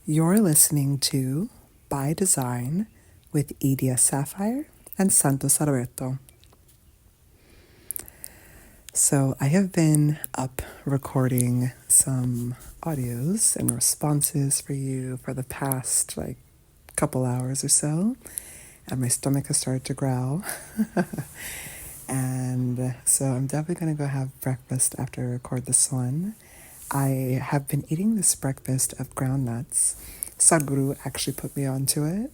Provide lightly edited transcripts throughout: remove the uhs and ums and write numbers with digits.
You're listening to By Design with Edia Sapphire and Santos Alberto. So I have been up recording some audios and responses for you for the past couple hours or so, and my stomach has started to growl. And so I'm definitely going to go have breakfast after I record this one. I have been eating this breakfast of ground nuts. Sadhguru actually put me onto it,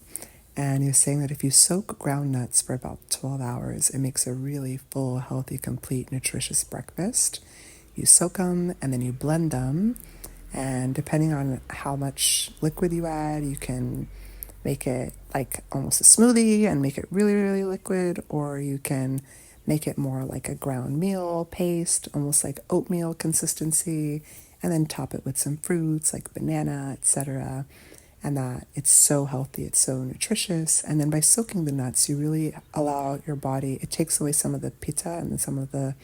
and he was saying that if you soak ground nuts for about 12 hours, it makes a really full, healthy, complete, nutritious breakfast. You soak them and then you blend them, and depending on how much liquid you add, you can make it like almost a smoothie and make it really, really liquid, or you can make it more like a ground meal paste, almost like oatmeal consistency, and then top it with some fruits like banana, etc. And that it's so healthy, it's so nutritious. And then by soaking the nuts, you really allow your body, it takes away some of the pitta and some of the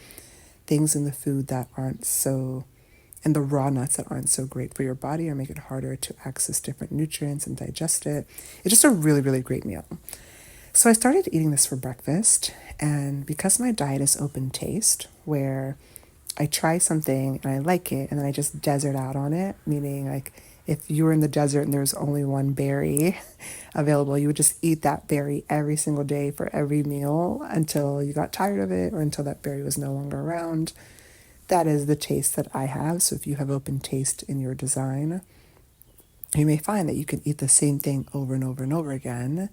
things in the food that aren't so, and the raw nuts that aren't so great for your body, or make it harder to access different nutrients and digest it. It's just a really, really great meal. So I started eating this for breakfast, and because my diet is open taste, where I try something and I like it and then I just desert out on it, meaning like if you were in the desert and there's only one berry available, you would just eat that berry every single day for every meal until you got tired of it or until that berry was no longer around. That is the taste that I have. So if you have open taste in your design, you may find that you can eat the same thing over and over and over again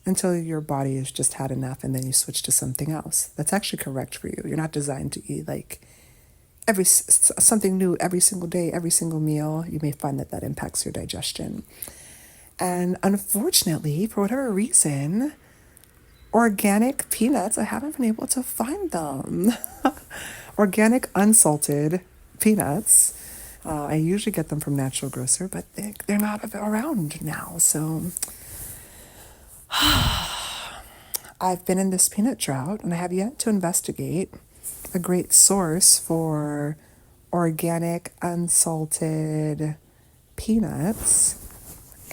until your body has just had enough, and then you switch to something else. That's actually correct for you. You're not designed to eat like something new every single day, every single meal. You may find that impacts your digestion. And unfortunately, for whatever reason, organic peanuts, I haven't been able to find them. Organic unsalted peanuts. I usually get them from Natural Grocer, but they're not around now. So I've been in this peanut drought, and I have yet to investigate a great source for organic unsalted peanuts.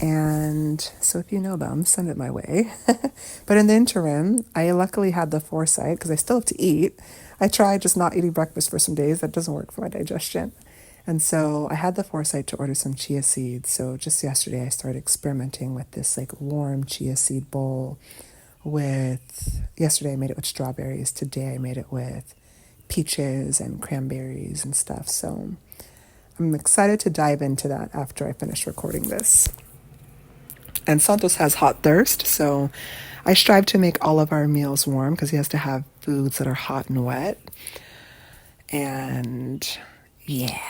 And so if you know them, send it my way. But in the interim, I luckily had the foresight, because I still have to eat. I tried just not eating breakfast for some days. That doesn't work for my digestion. And so I had the foresight to order some chia seeds. So just yesterday, I started experimenting with this like warm chia seed bowl yesterday I made it with strawberries. Today I made it with peaches and cranberries and stuff. So I'm excited to dive into that after I finish recording this. And Santos has hot thirst, so I strive to make all of our meals warm because he has to have foods that are hot and wet. And yeah,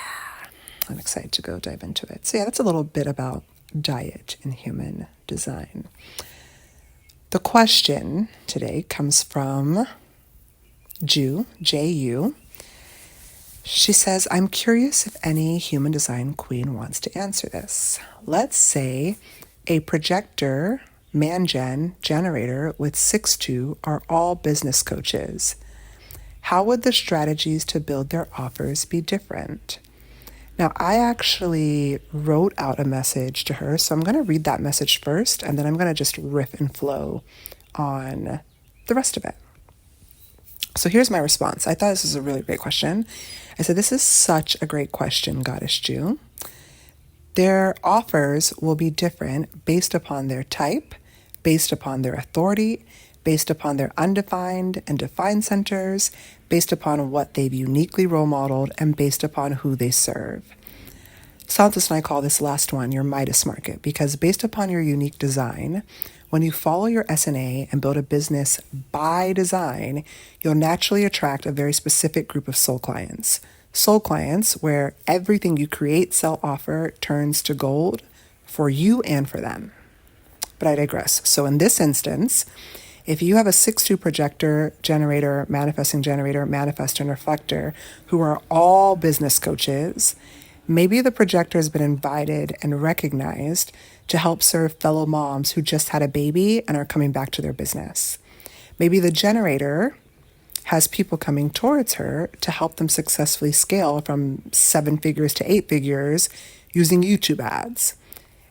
I'm excited to go dive into it. So yeah, that's a little bit about diet and human design. The question today comes from Ju. She says, I'm curious if any human design queen wants to answer this. Let's say a projector, man-gen, generator with 6-2 are all business coaches. How would the strategies to build their offers be different? Now, I actually wrote out a message to her, so I'm going to read that message first, and then I'm going to just riff and flow on the rest of it. So here's my response. I thought this was a really great question. I said, this is such a great question, Goddess Jew. Their offers will be different based upon their type, based upon their authority, based upon their undefined and defined centers, based upon what they've uniquely role modeled, and based upon who they serve. Santos and I call this last one your Midas market, because based upon your unique design, when you follow your SNA and build a business by design, you'll naturally attract a very specific group of soul clients. Soul clients where everything you create, sell, offer turns to gold for you and for them. But I digress. So in this instance, if you have a 6-2 projector, generator, manifestor, and reflector who are all business coaches, maybe the projector has been invited and recognized to help serve fellow moms who just had a baby and are coming back to their business. Maybe the generator has people coming towards her to help them successfully scale from 7 figures to 8 figures using YouTube ads.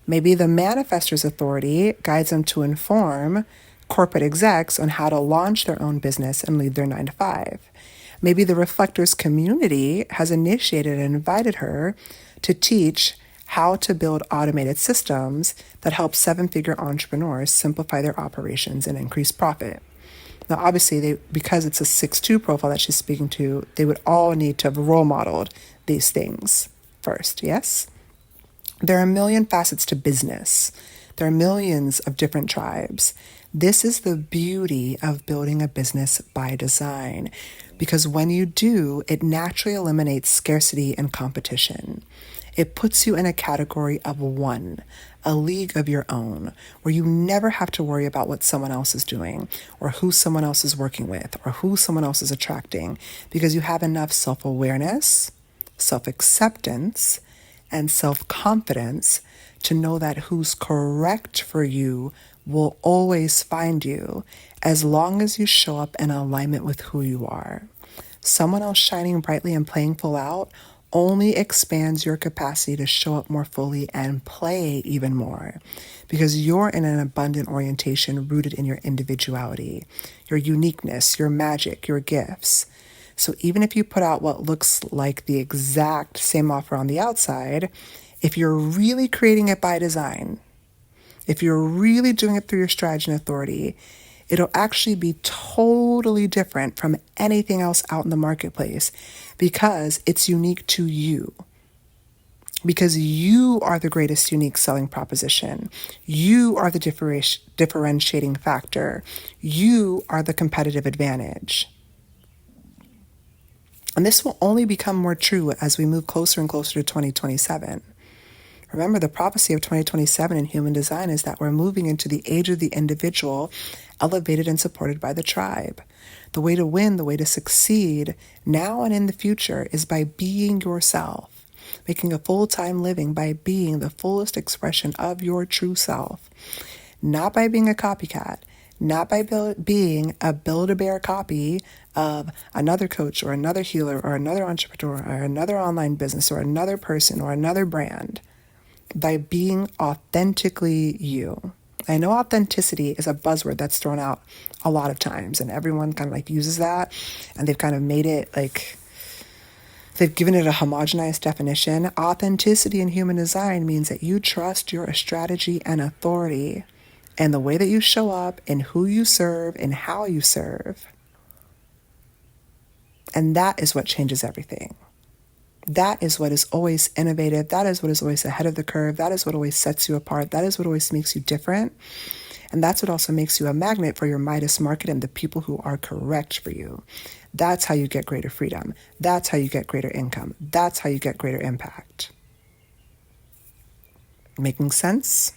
Maybe the manifestor's authority guides them to inform corporate execs on how to launch their own business and leave their 9 to 5. Maybe the reflector's community has initiated and invited her to teach how to build automated systems that help 7-figure entrepreneurs simplify their operations and increase profit. Now, obviously, because it's a 6-2 profile that she's speaking to, they would all need to have role modeled these things first, yes? There are a million facets to business. There are millions of different tribes. This is the beauty of building a business by design, because when you do, it naturally eliminates scarcity and competition. It puts you in a category of one, a league of your own, where you never have to worry about what someone else is doing, or who someone else is working with, or who someone else is attracting, because you have enough self-awareness, self-acceptance, and self-confidence to know that who's correct for you will always find you as long as you show up in alignment with who you are. Someone else shining brightly and playing full out only expands your capacity to show up more fully and play even more, because you're in an abundant orientation rooted in your individuality, your uniqueness, your magic, your gifts. So even if you put out what looks like the exact same offer on the outside, if you're really creating it by design, if you're really doing it through your strategy and authority, it'll actually be totally different from anything else out in the marketplace, because it's unique to you. Because you are the greatest unique selling proposition. You are the differentiating factor. You are the competitive advantage. And this will only become more true as we move closer and closer to 2027. Remember, the prophecy of 2027 in human design is that we're moving into the age of the individual, elevated and supported by the tribe. The way to win, the way to succeed now and in the future is by being yourself, making a full-time living by being the fullest expression of your true self, not by being a copycat, not by being a Build-A-Bear copy of another coach or another healer or another entrepreneur or another online business or another person or another brand, by being authentically you. I know authenticity is a buzzword that's thrown out a lot of times, and everyone kind of like uses that, and they've kind of made it like, they've given it a homogenized definition. Authenticity in human design means that you trust your strategy and authority and the way that you show up and who you serve and how you serve. And that is what changes everything. That is what is always innovative. That is what is always ahead of the curve. That is what always sets you apart. That is what always makes you different. And that's what also makes you a magnet for your Midas market and the people who are correct for you. That's how you get greater freedom. That's how you get greater income. That's how you get greater impact. Making sense?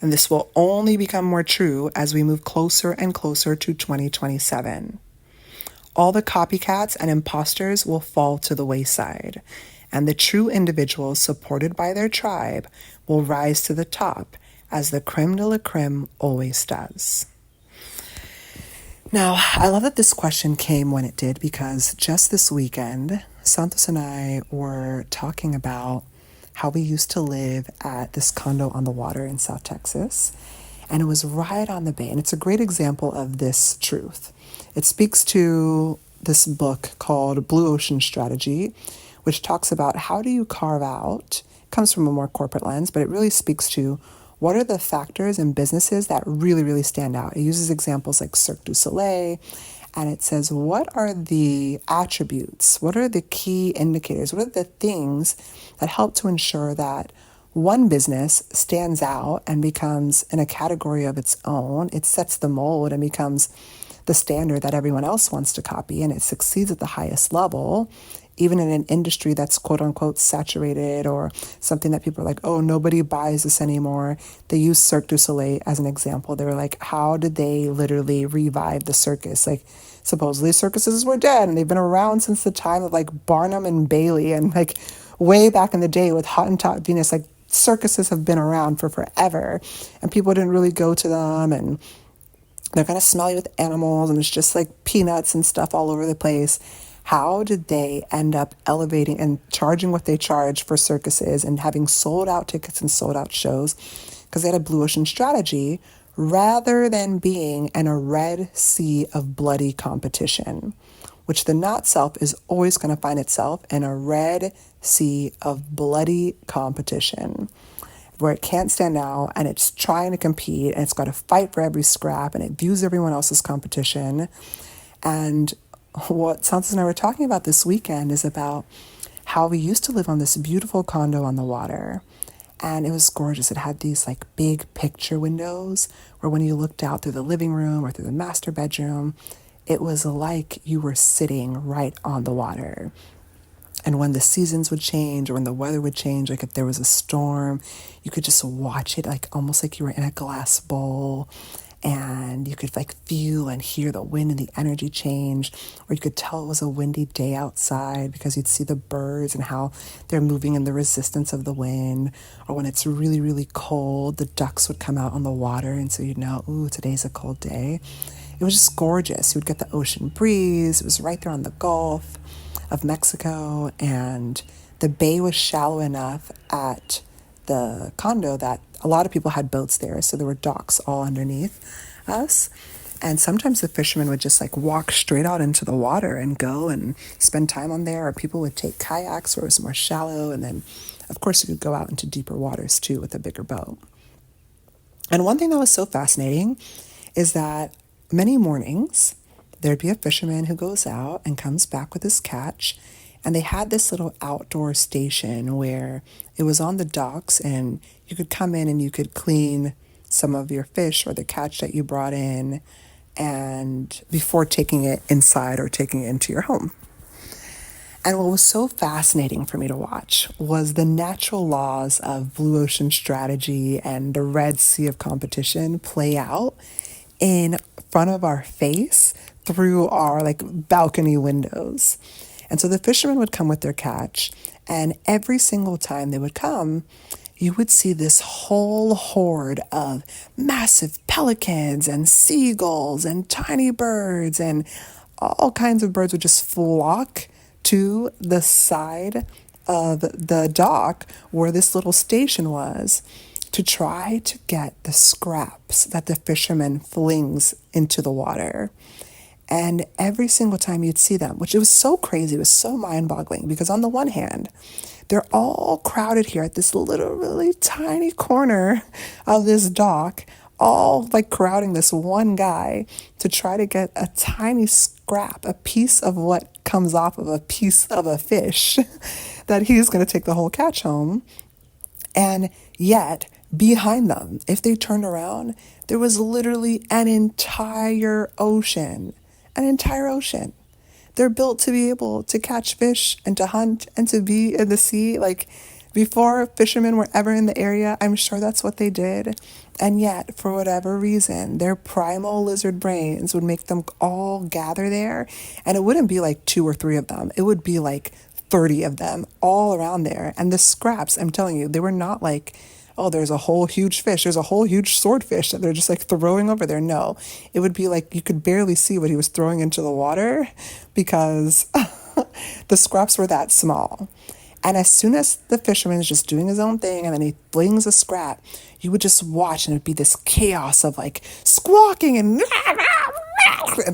And this will only become more true as we move closer and closer to 2027. All the copycats and imposters will fall to the wayside, and the true individuals supported by their tribe will rise to the top, as the creme de la creme always does. Now, I love that this question came when it did, because just this weekend, Santos and I were talking about how we used to live at this condo on the water in South Texas, and it was right on the bay. And it's a great example of this truth. It speaks to this book called Blue Ocean Strategy, which talks about how do you carve out, it comes from a more corporate lens, but it really speaks to what are the factors in businesses that really, really stand out. It uses examples like Cirque du Soleil, and it says, what are the attributes? What are the key indicators? What are the things that help to ensure that one business stands out and becomes in a category of its own? It sets the mold and becomes the standard that everyone else wants to copy, and it succeeds at the highest level, even in an industry that's quote unquote saturated, or something that people are like, oh, nobody buys this anymore. They use Cirque du Soleil as an example. They were like, how did they literally revive the circus? Like, supposedly circuses were dead, and they've been around since the time of like Barnum and Bailey, and like way back in the day with Hottentot Venus. Like, circuses have been around for forever, and people didn't really go to them, and they're kind of smelly with animals, and it's just like peanuts and stuff all over the place. How did they end up elevating and charging what they charge for circuses and having sold out tickets and sold out shows? Because they had a blue ocean strategy rather than being in a red sea of bloody competition, which the not self is always going to find itself in a red sea of bloody competition where it can't stand out and it's trying to compete and it's got to fight for every scrap and it views everyone else as competition. And what Santos and I were talking about this weekend is about how we used to live on this beautiful condo on the water. And it was gorgeous. It had these like big picture windows where when you looked out through the living room or through the master bedroom, it was like you were sitting right on the water. And when the seasons would change or when the weather would change, like if there was a storm, you could just watch it like almost like you were in a glass bowl, and you could like feel and hear the wind and the energy change, or you could tell it was a windy day outside because you'd see the birds and how they're moving in the resistance of the wind. Or when it's really, really cold, the ducks would come out on the water, and so you'd know, ooh, today's a cold day. It was just gorgeous. You would get the ocean breeze. It was right there on the Gulf of Mexico, and the bay was shallow enough at the condo that a lot of people had boats there, so there were docks all underneath us. And sometimes the fishermen would just like walk straight out into the water and go and spend time on there, or people would take kayaks where it was more shallow, and then of course you could go out into deeper waters too with a bigger boat. And one thing that was so fascinating is that many mornings there'd be a fisherman who goes out and comes back with his catch. And they had this little outdoor station where it was on the docks, and you could come in and you could clean some of your fish or the catch that you brought in, and before taking it inside or taking it into your home. And what was so fascinating for me to watch was the natural laws of blue ocean strategy and the Red Sea of competition play out in front of our face through our like balcony windows. And so the fishermen would come with their catch, and every single time they would come, you would see this whole horde of massive pelicans and seagulls and tiny birds, and all kinds of birds would just flock to the side of the dock where this little station was to try to get the scraps that the fisherman flings into the water. And every single time you'd see them, which it was so crazy, it was so mind-boggling, because on the one hand, they're all crowded here at this little, really tiny corner of this dock, all like crowding this one guy to try to get a tiny scrap, a piece of what comes off of a piece of a fish that he's going to take the whole catch home. And yet, behind them, if they turned around, there was literally an entire ocean. An entire ocean. They're built to be able to catch fish and to hunt and to be in the sea. Like, before fishermen were ever in the area, I'm sure that's what they did. And yet, for whatever reason, their primal lizard brains would make them all gather there. And it wouldn't be like 2 or 3 of them. It would be like 30 of them all around there. And the scraps, I'm telling you, they were not like, oh, there's a whole huge fish. There's a whole huge swordfish that they're just like throwing over there. No, it would be like you could barely see what he was throwing into the water because the scraps were that small. And as soon as the fisherman is just doing his own thing and then he flings a scrap, you would just watch, and it'd be this chaos of like squawking and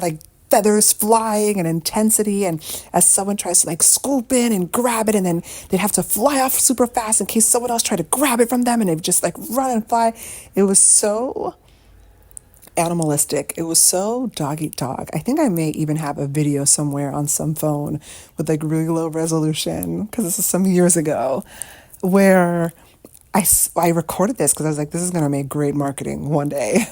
like feathers flying and intensity, and as someone tries to like scoop in and grab it, and then they'd have to fly off super fast in case someone else tried to grab it from them, and they'd just like run and fly. It was so animalistic. It was so dog eat dog. I think I may even have a video somewhere on some phone with like really low resolution, because this is some years ago, where I recorded this because I was like, this is going to make great marketing one day.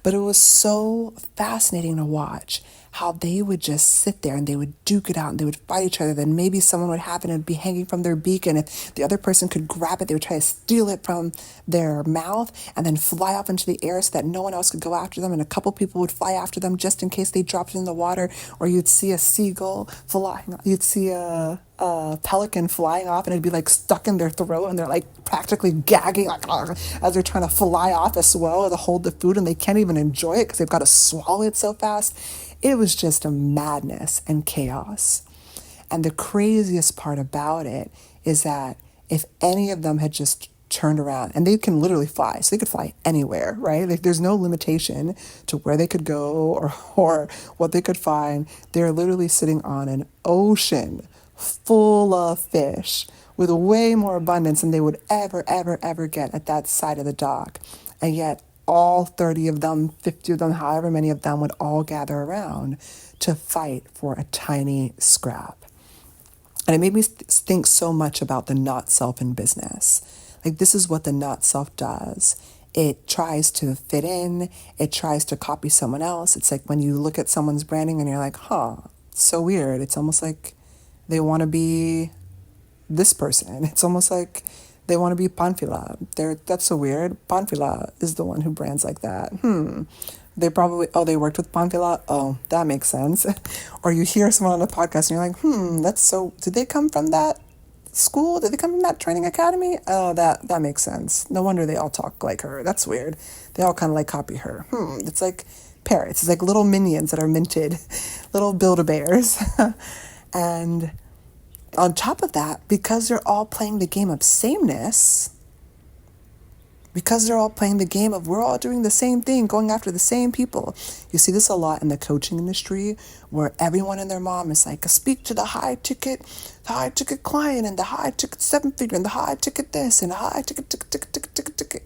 But it was so fascinating to watch how they would just sit there and they would duke it out and they would fight each other. Then maybe someone would have it and it'd be hanging from their beak. And if the other person could grab it, they would try to steal it from their mouth and then fly off into the air so that no one else could go after them. And a couple people would fly after them just in case they dropped it in the water. Or you'd see a seagull flying. You'd see a a pelican flying off and it'd be like stuck in their throat and they're like practically gagging like, as they're trying to fly off as well to hold the food and they can't even enjoy it because they've got to swallow it so fast. It was just a madness and chaos. And the craziest part about it is that if any of them had just turned around, and they can literally fly, so they could fly anywhere, right? Like there's no limitation to where they could go or what they could find. They're literally sitting on an ocean full of fish with way more abundance than they would ever get at that side of the dock. And yet all 30 of them, 50 of them, however many of them would all gather around to fight for a tiny scrap. And it made me think so much about the not self in business. Like, this is what the not self does. It tries to fit in, it tries to copy someone else. It's like when you look at someone's branding and you're like, huh, it's so weird. It's almost like they want to be this person. It's almost like they want to be Panfila. That's so weird. Panfila is the one who brands like that. They probably, they worked with Panfila. Oh, that makes sense. Or you hear someone on the podcast and you're like, that's so, did they come from that school? Did they come from that training academy? Oh, that makes sense. No wonder they all talk like her. That's weird. They all kind of like copy her. It's like parrots. It's like little minions that are minted, little Build-A-Bears. And on top of that, because they're all playing the game of sameness, because they're all playing the game of we're all doing the same thing, going after the same people. You see this a lot in the coaching industry where everyone and their mom is like, speak to the high ticket client and the high ticket 7-figure and the high ticket this and the high ticket.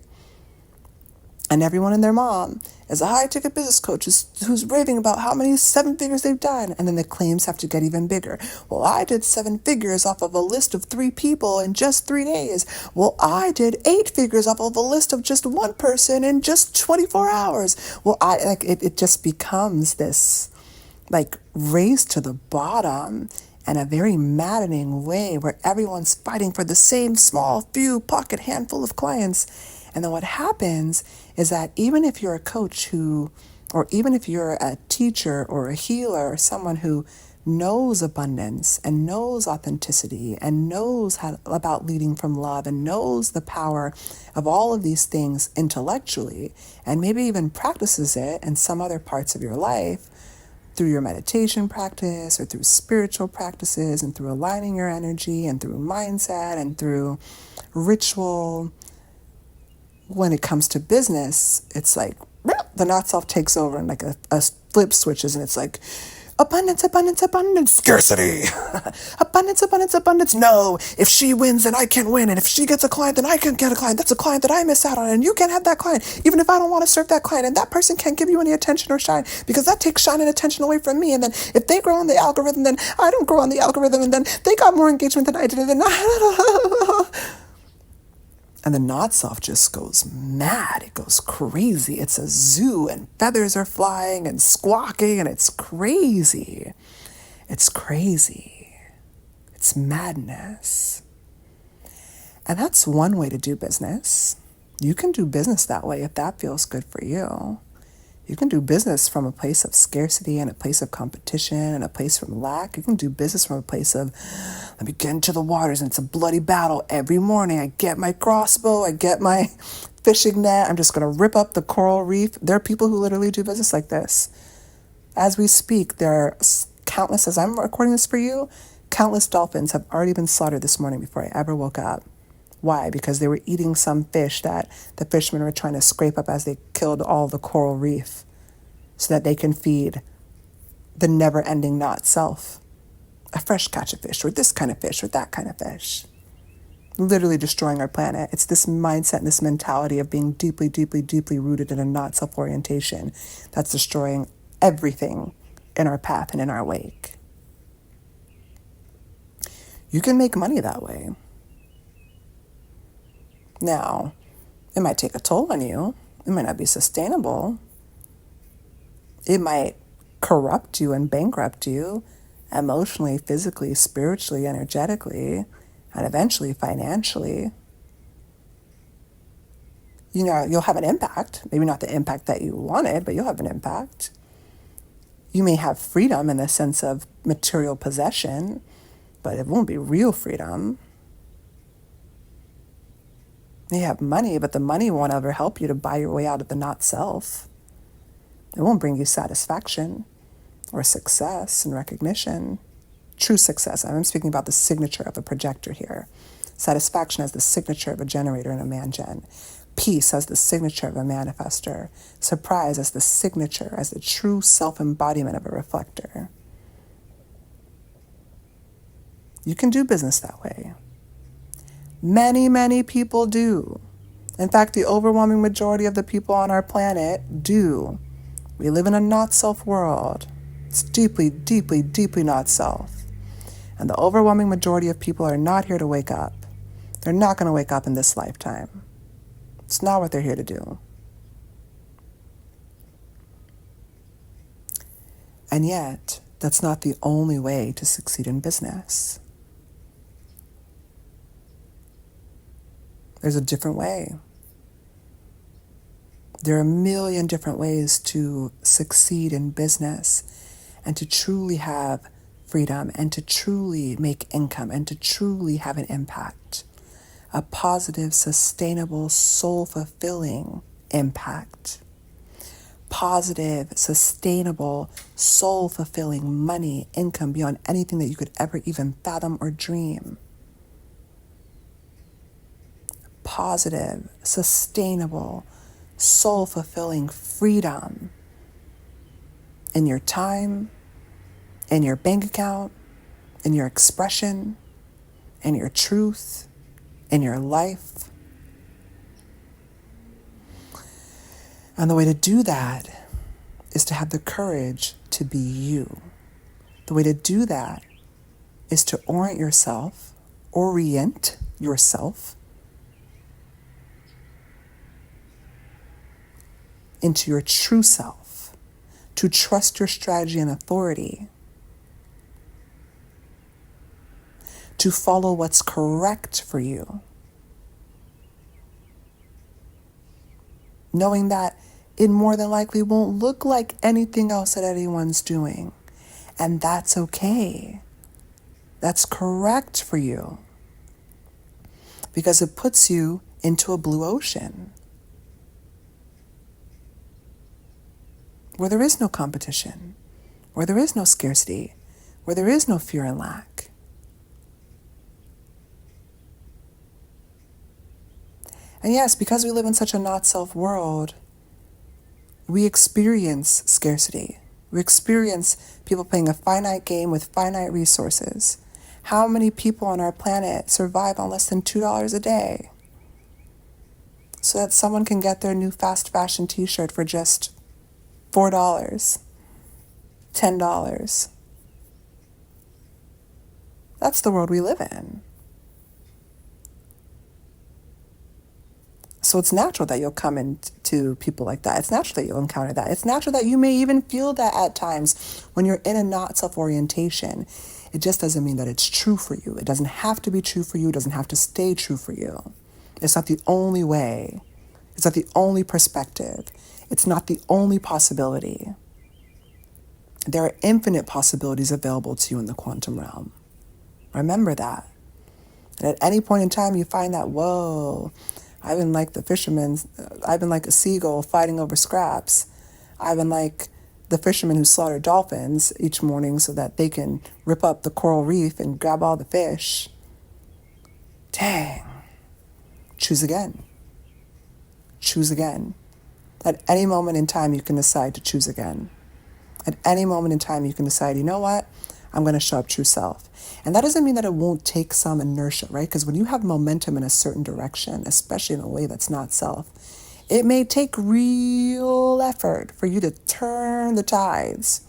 And everyone and their mom is a high-ticket business coach who's raving about how many 7 figures they've done. And then the claims have to get even bigger. Well, I did 7 figures off of a list of 3 people in just 3 days. Well, I did 8 figures off of a list of just 1 person in just 24 hours. Well, it just becomes this like race to the bottom in a very maddening way where everyone's fighting for the same small few pocket handful of clients. And then what happens is that even if you're a coach or even if you're a teacher or a healer or someone who knows abundance and knows authenticity and knows about leading from love and knows the power of all of these things intellectually and maybe even practices it in some other parts of your life through your meditation practice or through spiritual practices and through aligning your energy and through mindset and through ritual. When it comes to business, it's like the not self takes over and like a flip switches and it's like abundance, scarcity, abundance. No, if she wins, then I can win. And if she gets a client, then I can get a client. That's a client that I miss out on. And you can't have that client, even if I don't want to serve that client. And that person can't give you any attention or shine because that takes shine and attention away from me. And then if they grow on the algorithm, then I don't grow on the algorithm. And then they got more engagement than I did. And then and the not self just goes mad. It goes crazy. It's a zoo and feathers are flying and squawking and it's crazy. It's crazy. It's madness. And that's one way to do business. You can do business that way if that feels good for you. You can do business from a place of scarcity and a place of competition and a place from lack. You can do business from a place of, let me get into the waters and it's a bloody battle every morning. I get my crossbow, I get my fishing net. I'm just going to rip up the coral reef. There are people who literally do business like this. As we speak, there are countless, as I'm recording this for you, countless dolphins have already been slaughtered this morning before I ever woke up. Why? Because they were eating some fish that the fishermen were trying to scrape up as they killed all the coral reef so that they can feed the never-ending not self. A fresh catch of fish or this kind of fish or that kind of fish. Literally destroying our planet. It's this mindset and this mentality of being deeply, deeply, deeply rooted in a not self-orientation that's destroying everything in our path and in our wake. You can make money that way. Now, it might take a toll on you. It might not be sustainable. It might corrupt you and bankrupt you emotionally, physically, spiritually, energetically, and eventually financially. You know, you'll have an impact. Maybe not the impact that you wanted, but you'll have an impact. You may have freedom in the sense of material possession. but it won't be real freedom. You have money, but the money won't ever help you to buy your way out of the not self. It won't bring you satisfaction or success and recognition. True success. I'm speaking about the signature of a projector here. Satisfaction as the signature of a generator and a man-gen. Peace as the signature of a manifester. Surprise as the signature, as the true self-embodiment of a reflector. You can do business that way. Many, many people do. In fact, the overwhelming majority of the people on our planet do. We live in a not-self world. It's deeply, deeply, deeply not self. And the overwhelming majority of people are not here to wake up. They're not going to wake up in this lifetime. It's not what they're here to do. And yet, that's not the only way to succeed in business. There's a different way. There are a million different ways to succeed in business and to truly have freedom and to truly make income and to truly have an impact. A positive, sustainable, soul-fulfilling impact. Positive, sustainable, soul-fulfilling money, income beyond anything that you could ever even fathom or dream. Positive, sustainable, soul-fulfilling freedom in your time, in your bank account, in your expression, in your truth, in your life. And the way to do that is to have the courage to be you. The way to do that is to orient yourself into your true self, to trust your strategy and authority, to follow what's correct for you, knowing that it more than likely won't look like anything else that anyone's doing, and that's okay. That's correct for you, because it puts you into a blue ocean where there is no competition, where there is no scarcity, where there is no fear and lack. And yes, because we live in such a not-self world, we experience scarcity. We experience people playing a finite game with finite resources. How many people on our planet survive on less than $2 a day so that someone can get their new fast fashion t-shirt for just $4, $10? That's the world we live in. So it's natural that you'll come into people like that. It's natural that you'll encounter that. It's natural that you may even feel that at times when you're in a not self-orientation. It just doesn't mean that it's true for you. It doesn't have to be true for you. It doesn't have to stay true for you. It's not the only way. It's not the only perspective. It's not the only possibility. There are infinite possibilities available to you in the quantum realm. Remember that. And at any point in time you find that, whoa, I've been like the fisherman. I've been like a seagull fighting over scraps. I've been like the fishermen who slaughter dolphins each morning so that they can rip up the coral reef and grab all the fish. Dang. Choose again. Choose again. At any moment in time, you can decide to choose again. At any moment in time, you can decide, you know what? I'm going to show up true self. And that doesn't mean that it won't take some inertia, right? Because when you have momentum in a certain direction, especially in a way that's not self, it may take real effort for you to turn the tides,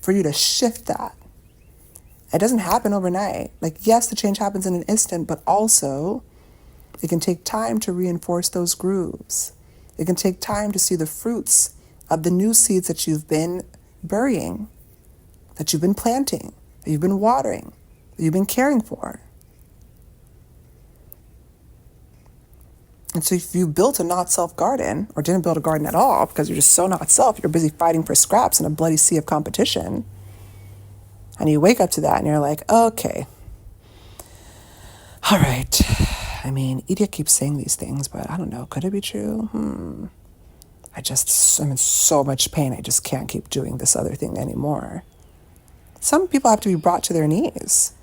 for you to shift that. It doesn't happen overnight. Like, yes, the change happens in an instant, but also it can take time to reinforce those grooves. It can take time to see the fruits of the new seeds that you've been burying, that you've been planting, that you've been watering, that you've been caring for. And so if you built a not-self garden, or didn't build a garden at all because you're just so not self, you're busy fighting for scraps in a bloody sea of competition, and you wake up to that and you're like, okay, All right. I mean, Edith keeps saying these things, but I don't know. Could it be true? I'm in so much pain. I just can't keep doing this other thing anymore. Some people have to be brought to their knees.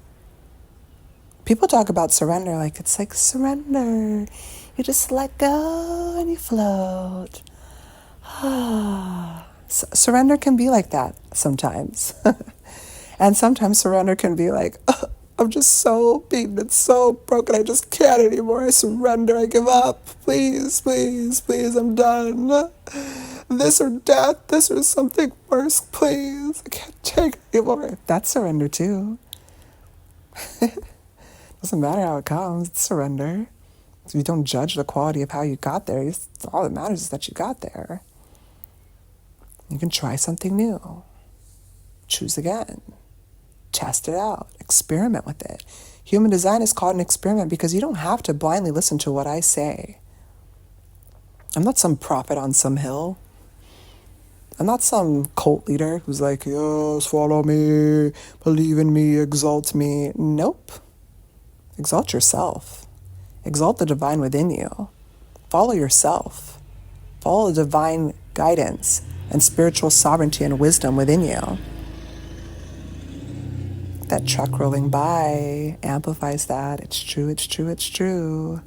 People talk about surrender like it's like surrender. You just let go and you float. Surrender can be like that sometimes. And sometimes surrender can be like, I'm just so beaten and so broken. I just can't anymore. I surrender. I give up. Please, please, please, I'm done. This or death, this or something worse, please. I can't take it anymore. That's surrender too. Doesn't matter how it comes, it's surrender. So you don't judge the quality of how you got there. All that matters is that you got there. You can try something new. Choose again. Test it out. Experiment with it. Human design is called an experiment because you don't have to blindly listen to what I say. I'm not some prophet on some hill. I'm not some cult leader who's like, yes, follow me, believe in me, exalt me. Nope. Exalt yourself. Exalt the divine within you. Follow yourself. Follow the divine guidance and spiritual sovereignty and wisdom within you. That truck rolling by amplifies that. It's true, it's true, it's true.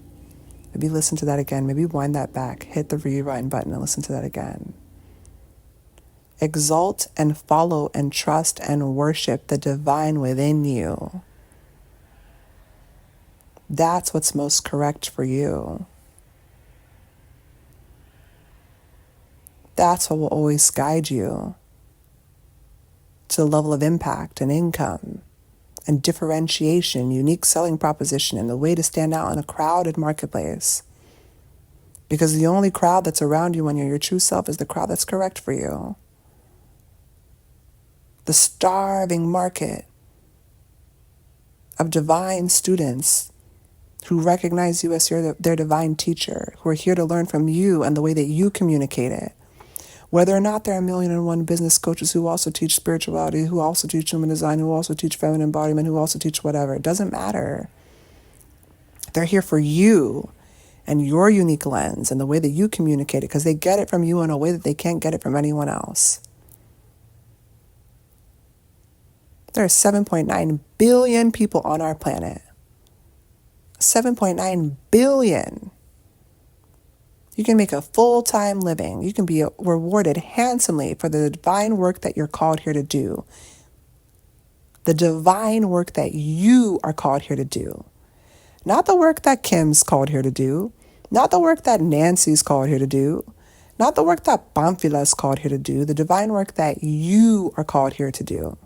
Maybe listen to that again. Maybe wind that back. Hit the rewind button and listen to that again. Exalt and follow and trust and worship the divine within you. That's what's most correct for you. That's what will always guide you to the level of impact and income and differentiation, unique selling proposition, and the way to stand out in a crowded marketplace. Because the only crowd that's around you when you're your true self is the crowd that's correct for you. The starving market of divine students who recognize you as their divine teacher, who are here to learn from you and the way that you communicate it. Whether or not there are 1,000,001 business coaches who also teach spirituality, who also teach human design, who also teach feminine embodiment, who also teach whatever, it doesn't matter. They're here for you and your unique lens and the way that you communicate it, because they get it from you in a way that they can't get it from anyone else. There are 7.9 billion people on our planet. 7.9 billion. You can make a full-time living. You can be rewarded handsomely for the divine work that you're called here to do. The divine work that you are called here to do. Not the work that Kim's called here to do. Not the work that Nancy's called here to do. Not the work that Pamfila's called here to do. The divine work that you are called here to do.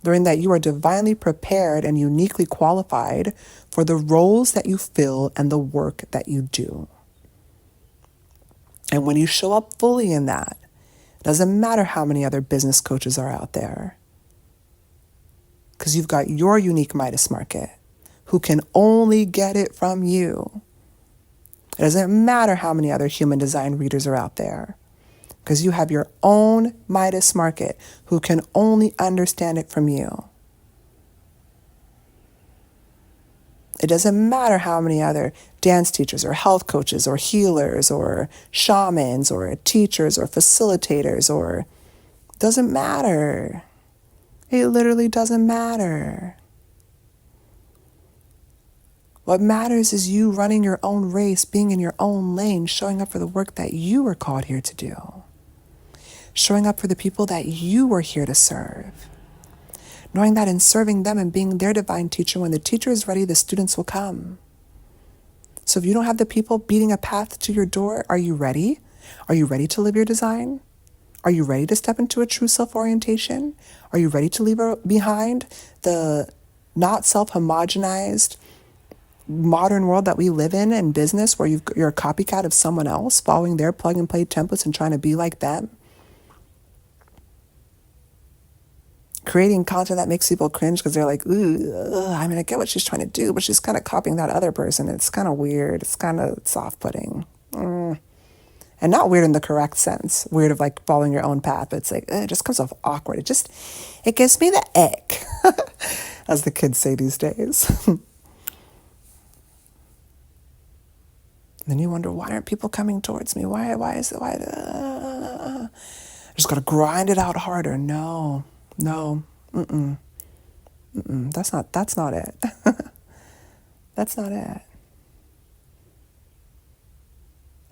During that you are divinely prepared and uniquely qualified for the roles that you fill and the work that you do. And when you show up fully in that, it doesn't matter how many other business coaches are out there, because you've got your unique Midas market who can only get it from you. It doesn't matter how many other human design readers are out there, because you have your own Midas market who can only understand it from you. It doesn't matter how many other dance teachers or health coaches or healers or shamans or teachers or facilitators or... Doesn't matter. It literally doesn't matter. What matters is you running your own race, being in your own lane, showing up for the work that you were called here to do. Showing up for the people that you were here to serve. Knowing that in serving them and being their divine teacher, when the teacher is ready, the students will come. So if you don't have the people beating a path to your door, are you ready? Are you ready to live your design? Are you ready to step into a true self-orientation? Are you ready to leave behind the not self-homogenized modern world that we live in business, where you're a copycat of someone else, following their plug-and-play templates and trying to be like them? Creating content that makes people cringe because they're like, ooh, I mean, I get what she's trying to do, but she's kind of copying that other person. It's kind of weird. It's kind of off-putting. And not weird in the correct sense. Weird of like following your own path. But it's like, it just comes off awkward. It gives me the ick, as the kids say these days. And then you wonder, why aren't people coming towards me? Why is it, why? I just got to grind it out harder. No, that's not it. That's not it.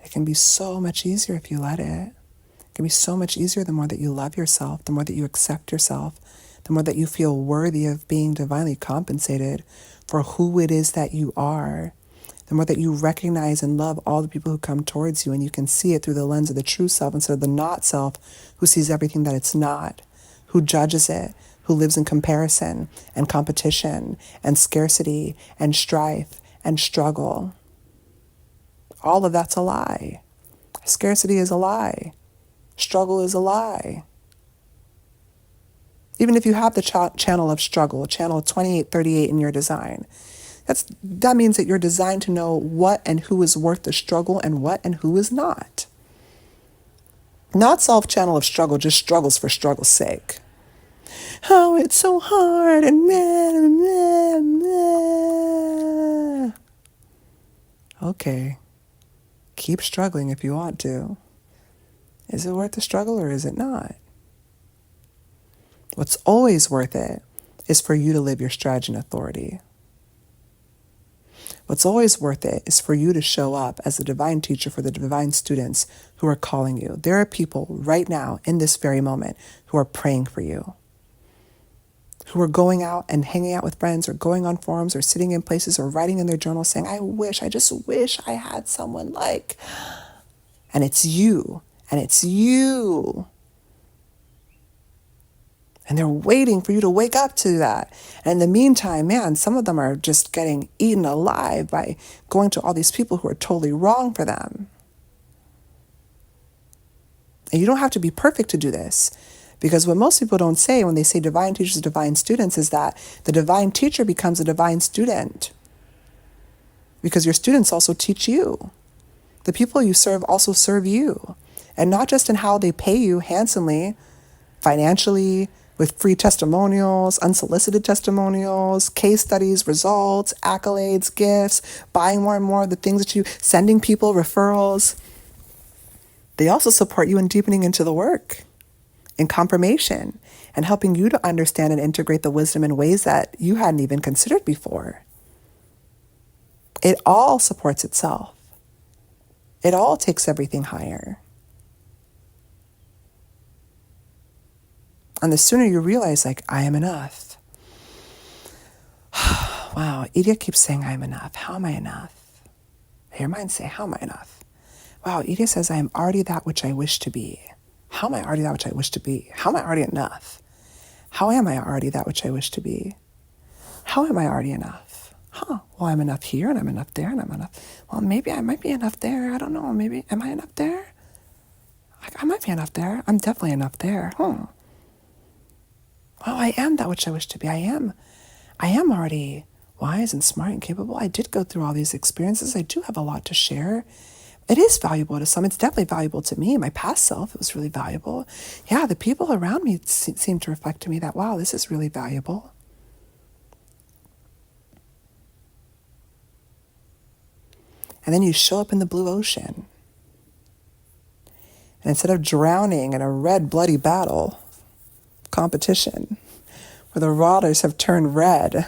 It can be so much easier if you let it. It can be so much easier the more that you love yourself, the more that you accept yourself, the more that you feel worthy of being divinely compensated for who it is that you are, the more that you recognize and love all the people who come towards you, and you can see it through the lens of the true self instead of the not self who sees everything that it's not, who judges it, who lives in comparison and competition and scarcity and strife and struggle. All of that's a lie. Scarcity is a lie. Struggle is a lie. Even if you have the channel of struggle, channel 2838 in your design, that means that you're designed to know what and who is worth the struggle and what and who is not. Not self-channel of struggle just struggles for struggle's sake. Oh, it's so hard and meh. Okay. Keep struggling if you want to. Is it worth the struggle or is it not? What's always worth it is for you to live your strategy and authority. What's always worth it is for you to show up as the divine teacher for the divine students who are calling you. There are people right now in this very moment who are praying for you, who are going out and hanging out with friends or going on forums or sitting in places or writing in their journal saying, I just wish I had someone like, and it's you, and it's you. And they're waiting for you to wake up to that. And in the meantime, man, some of them are just getting eaten alive by going to all these people who are totally wrong for them. And you don't have to be perfect to do this. Because what most people don't say when they say divine teachers, divine students, is that the divine teacher becomes a divine student. Because your students also teach you. The people you serve also serve you. And not just in how they pay you handsomely, financially, with free testimonials, unsolicited testimonials, case studies, results, accolades, gifts, buying more and more of the things that you, sending people referrals. They also support you in deepening into the work, in confirmation, and helping you to understand and integrate the wisdom in ways that you hadn't even considered before. It all supports itself. It all takes everything higher. And the sooner you realize, like, I am enough. Wow, Edith keeps saying I am enough. How am I enough? I hear mine say, how am I enough? Wow, Edith says, I am already that which I wish to be. How am I already that which I wish to be? How am I already enough? How am I already that which I wish to be? How am I already enough? Well, I'm enough here and I'm enough there and I'm enough. Well, maybe I might be enough there. I don't know. Maybe, am I enough there? I might be enough there. I'm definitely enough there. Well, I am that which I wish to be. I am already wise and smart and capable. I did go through all these experiences. I do have a lot to share. It is valuable to some. It's definitely valuable to me. My past self, it was really valuable. Yeah, the people around me seem to reflect to me that, wow, this is really valuable. And then you show up in the blue ocean. And instead of drowning in a red, bloody battle, competition, where the waters have turned red,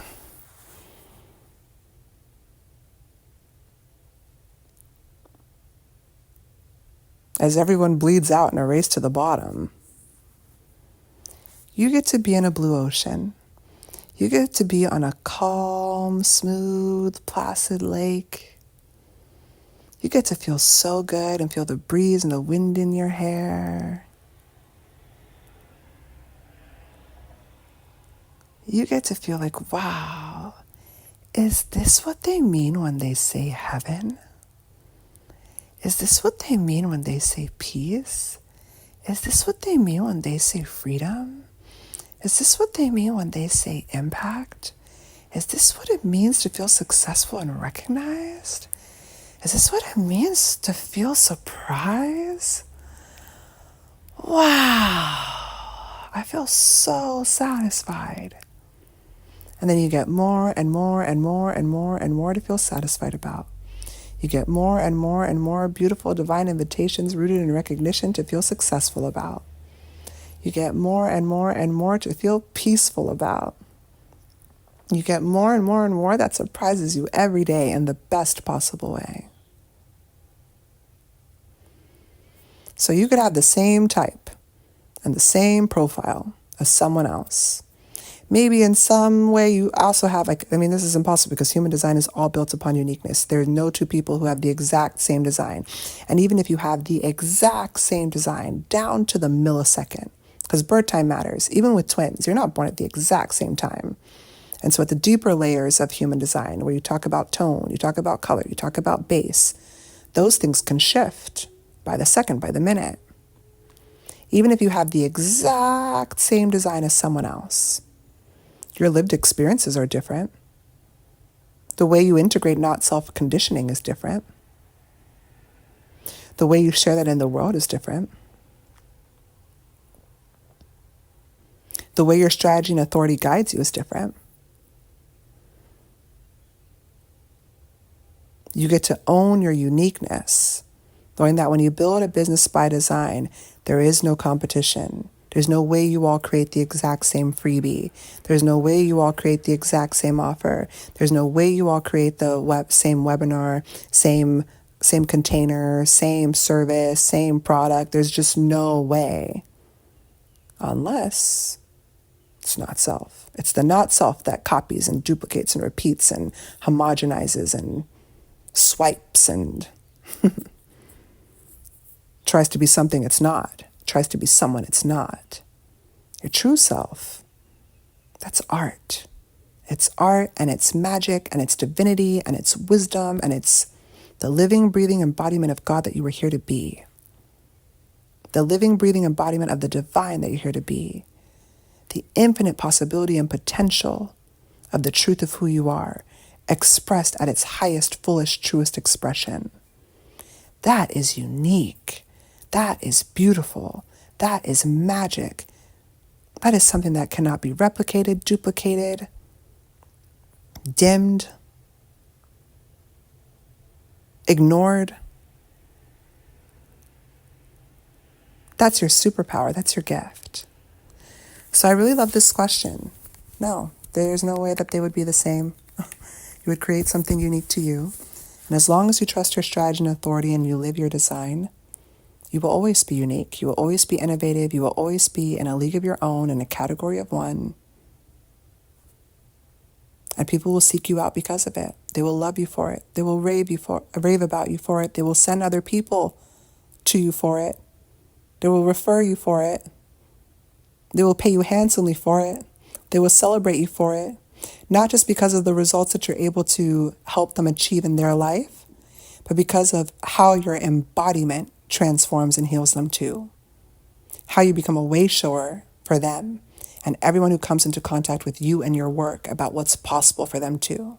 as everyone bleeds out in a race to the bottom, you get to be in a blue ocean. You get to be on a calm, smooth, placid lake. You get to feel so good and feel the breeze and the wind in your hair. You get to feel like, wow, is this what they mean when they say heaven? Is this what they mean when they say peace? Is this what they mean when they say freedom? Is this what they mean when they say impact? Is this what it means to feel successful and recognized? Is this what it means to feel surprise? Wow, I feel so satisfied. And then you get more and more and more and more and more to feel satisfied about. You get more and more and more beautiful divine invitations rooted in recognition to feel successful about. You get more and more and more to feel peaceful about. You get more and more and more that surprises you every day in the best possible way. So you could have the same type and the same profile as someone else. Maybe in some way you also have, this is impossible because human design is all built upon uniqueness. There are no two people who have the exact same design. And even if you have the exact same design down to the millisecond, because birth time matters, even with twins, you're not born at the exact same time. And so at the deeper layers of human design, where you talk about tone, you talk about color, you talk about base, those things can shift by the second, by the minute. Even if you have the exact same design as someone else, your lived experiences are different. The way you integrate not self-conditioning is different. The way you share that in the world is different. The way your strategy and authority guides you is different. You get to own your uniqueness, knowing that when you build a business by design, there is no competition. There's no way you all create the exact same freebie. There's no way you all create the exact same offer. There's no way you all create the same webinar, same container, same service, same product. There's just no way. Unless it's not self. It's the not self that copies and duplicates and repeats and homogenizes and swipes and tries to be something it's not, tries to be someone it's not. Your true self, that's art. It's art and it's magic and it's divinity and it's wisdom and it's the living, breathing embodiment of God that you were here to be. The living, breathing embodiment of the divine that you're here to be. The infinite possibility and potential of the truth of who you are, expressed at its highest, fullest, truest expression. That is unique. That is beautiful. That is magic. That is something that cannot be replicated, duplicated, dimmed, ignored. That's your superpower. That's your gift. So I really love this question. No, there's no way that they would be the same. You would create something unique to you. And as long as you trust your strategy and authority and you live your design, you will always be unique. You will always be innovative. You will always be in a league of your own, in a category of one. And people will seek you out because of it. They will love you for it. They will rave about you for it. They will send other people to you for it. They will refer you for it. They will pay you handsomely for it. They will celebrate you for it. Not just because of the results that you're able to help them achieve in their life, but because of how your embodiment transforms and heals them too. How you become a way shower for them and everyone who comes into contact with you and your work about what's possible for them too.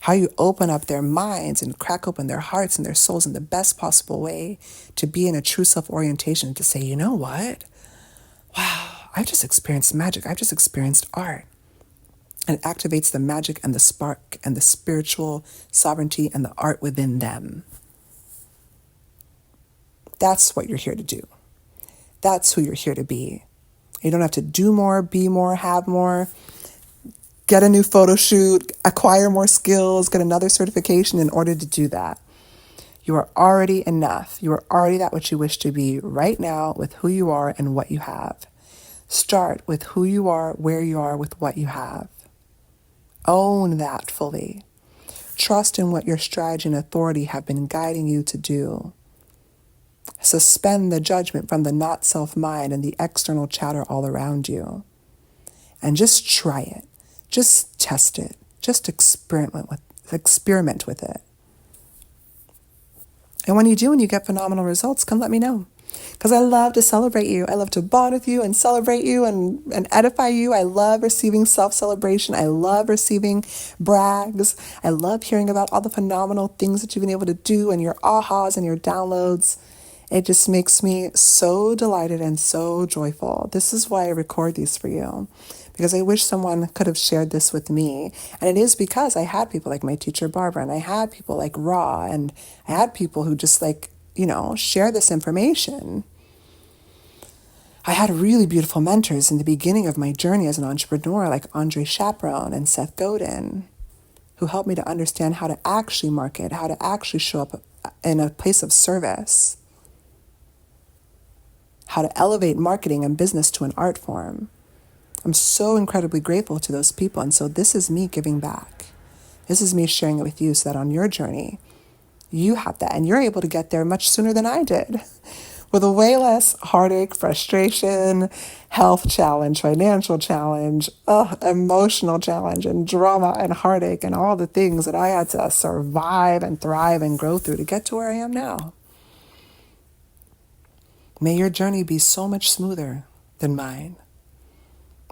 How you open up their minds and crack open their hearts and their souls in the best possible way to be in a true self-orientation, to say, you know what? Wow, I've just experienced magic. I've just experienced art. And it activates the magic and the spark and the spiritual sovereignty and the art within them. That's what you're here to do. That's who you're here to be. You don't have to do more, be more, have more, get a new photo shoot, acquire more skills, get another certification in order to do that. You are already enough. You are already that which you wish to be right now with who you are and what you have. Start with who you are, where you are, with what you have. Own that fully. Trust in what your strategy and authority have been guiding you to do. Suspend the judgment from the not self mind and the external chatter all around you. And just try it. Just test it. Just experiment with it. And when you do and you get phenomenal results, come let me know. Because I love to celebrate you. I love to bond with you and celebrate you and edify you. I love receiving self-celebration. I love receiving brags. I love hearing about all the phenomenal things that you've been able to do and your ahas and your downloads. It just makes me so delighted and so joyful. This is why I record these for you. because I wish someone could have shared this with me. And it is because I had people like my teacher, Barbara, and I had people like Ra, and I had people who just like, share this information. I had really beautiful mentors in the beginning of my journey as an entrepreneur, like Andre Chaperone and Seth Godin, who helped me to understand how to actually market, how to actually show up in a place of service, how to elevate marketing and business to an art form. I'm so incredibly grateful to those people. And so this is me giving back. This is me sharing it with you so that on your journey, you have that and you're able to get there much sooner than I did, with a way less heartache, frustration, health challenge, financial challenge, emotional challenge, and drama and heartache and all the things that I had to survive and thrive and grow through to get to where I am now. May your journey be so much smoother than mine.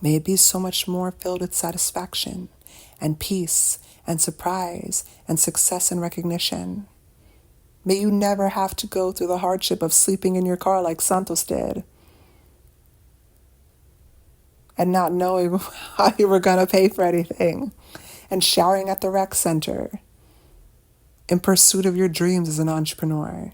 May it be so much more filled with satisfaction and peace and surprise and success and recognition. May you never have to go through the hardship of sleeping in your car like Santos did and not knowing how you were going to pay for anything, and showering at the rec center in pursuit of your dreams as an entrepreneur.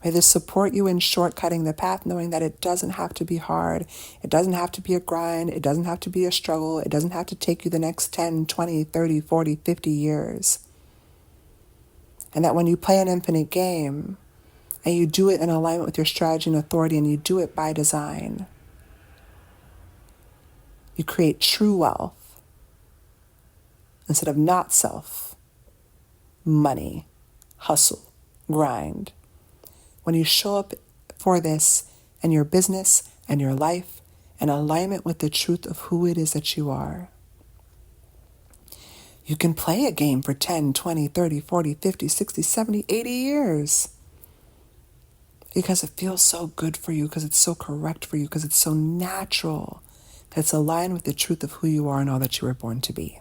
May this support you in shortcutting the path, knowing that it doesn't have to be hard. It doesn't have to be a grind. It doesn't have to be a struggle. It doesn't have to take you the next 10, 20, 30, 40, 50 years. And that when you play an infinite game and you do it in alignment with your strategy and authority, and you do it by design, you create true wealth instead of not self, money, hustle, grind. When you show up for this and your business and your life in alignment with the truth of who it is that you are, you can play a game for 10, 20, 30, 40, 50, 60, 70, 80 years because it feels so good for you, because it's so correct for you, because it's so natural, that it's aligned with the truth of who you are and all that you were born to be.